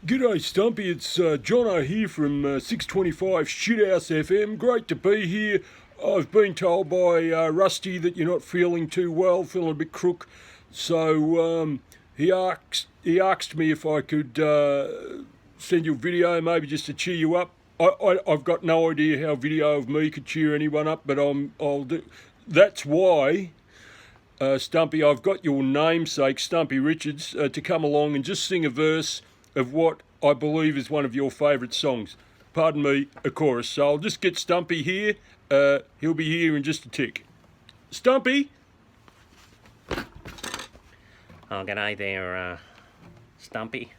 G'day Stumpy, it's Jono here from 625 Shithouse FM. Great to be here. I've been told by Rusty that you're not feeling too well, feeling a bit crook. So he asked me if I could send you a video, maybe just to cheer you up. I've got no idea how video of me could cheer anyone up, but I'll do. That's why, Stumpy, I've got your namesake, Stumpy Richards, to come along and just sing a verse of what I believe is one of your favourite songs. Pardon me, a chorus. So I'll just get Stumpy here. He'll be here in just a tick. Stumpy? Oh, g'day there, Stumpy.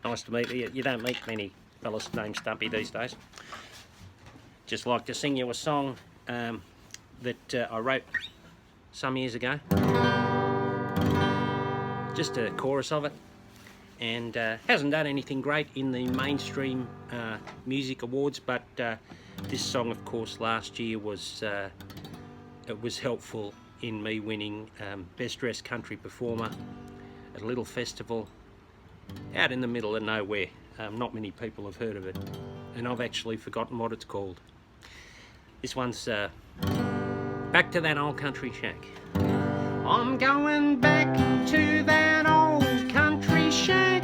Nice to meet you. You don't meet many fellas named Stumpy these days. Just like to sing you a song that I wrote some years ago. Just a chorus of it. And hasn't done anything great in the mainstream music awards, but this song, of course, last year was helpful in me winning Best Dressed Country Performer at a little festival out in the middle of nowhere. Not many people have heard of it, and I've actually forgotten what it's called. This one's Back to That Old Country Shack. I'm going back to that old country shack,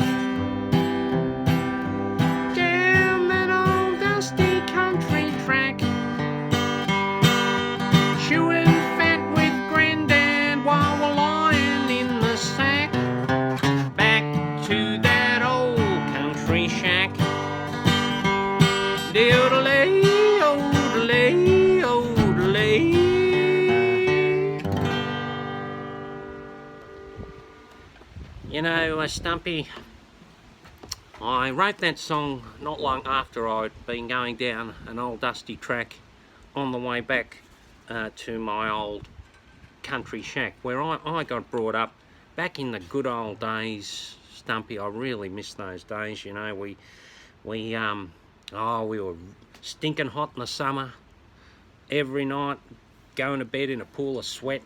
down that old dusty country track, chewing fat with Grandad while we're lying in the sack. Back to that old country shack. Doodle-ay, oodle-ay, oodle-ay. You know, Stumpy, I wrote that song not long after I'd been going down an old dusty track on the way back to my old country shack where I got brought up back in the good old days. Stumpy, I really miss those days. You know, we were stinking hot in the summer every night, going to bed in a pool of sweat,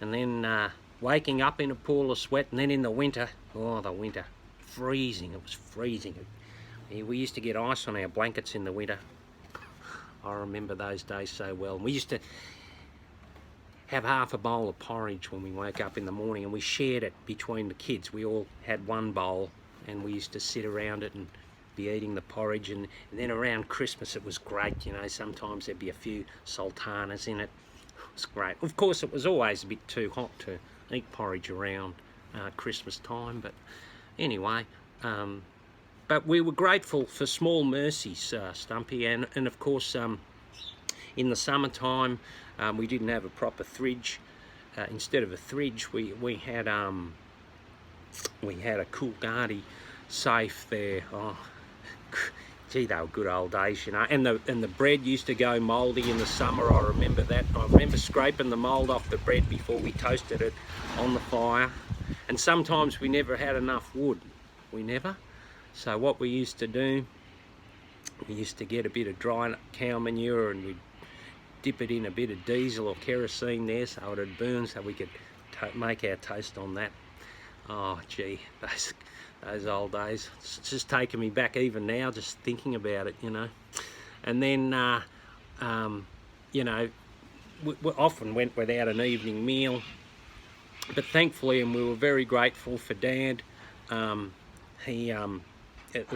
and then waking up in a pool of sweat, and then in the winter, freezing. It was freezing. We used to get ice on our blankets in the winter. I remember those days so well. We used to have half a bowl of porridge when we woke up in the morning, and we shared it between the kids. We all had one bowl, and we used to sit around it and be eating the porridge. And then around Christmas it was great, you know. Sometimes there'd be a few sultanas in it. It was great. Of course, it was always a bit too hot to eat porridge around Christmas time, but anyway, but we were grateful for small mercies, Stumpy, and of course in the summertime we didn't have a proper fridge. Instead of a fridge, we had a Coolgardie safe there. Oh, gee, they were good old days, you know. And the bread used to go mouldy in the summer. I remember that. I remember scraping the mould off the bread before we toasted it on the fire. And sometimes we never had enough wood. We never. So what we used to do, we used to get a bit of dry cow manure and we'd dip it in a bit of diesel or kerosene there so it'd burn, so we could make our toast on that. Oh, gee, those old days. It's just taking me back even now, just thinking about it, you know. And then, you know, we often went without an evening meal, but thankfully, and we were very grateful for Dad. At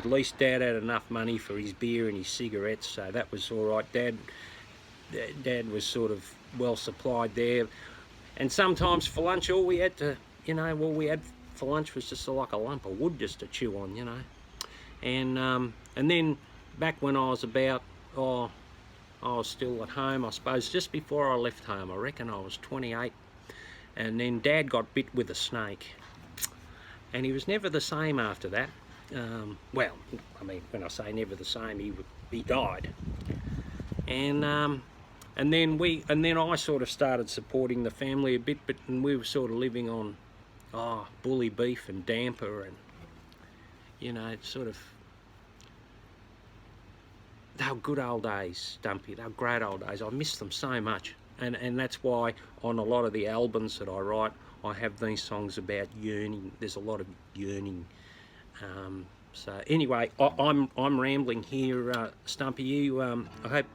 least Dad had enough money for his beer and his cigarettes, so that was all right. Dad was sort of well supplied there. And sometimes for lunch, all we had to, you know, all we had for lunch was just like a lump of wood just to chew on, you know. And then back when I was about, I was still at home, I suppose, just before I left home. I reckon I was 28. And then Dad got bit with a snake. And he was never the same after that. Well, I mean, when I say never the same, he died. And then I sort of started supporting the family a bit, and we were sort of living on bully beef and damper, and you know, it's sort of, they were good old days, Stumpy. They were great old days. I miss them so much, and that's why on a lot of the albums that I write, I have these songs about yearning. There's a lot of yearning So anyway, I'm rambling here, Stumpy. You, I hope.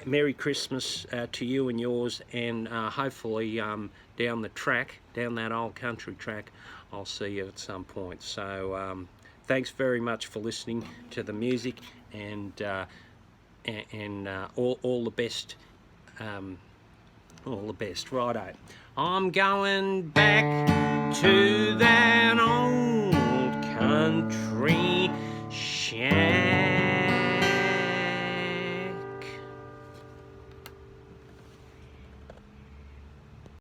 Merry Christmas to you and yours, and hopefully down the track, down that old country track, I'll see you at some point. So thanks very much for listening to the music, and all the best. All the best. Righto. I'm going back to that old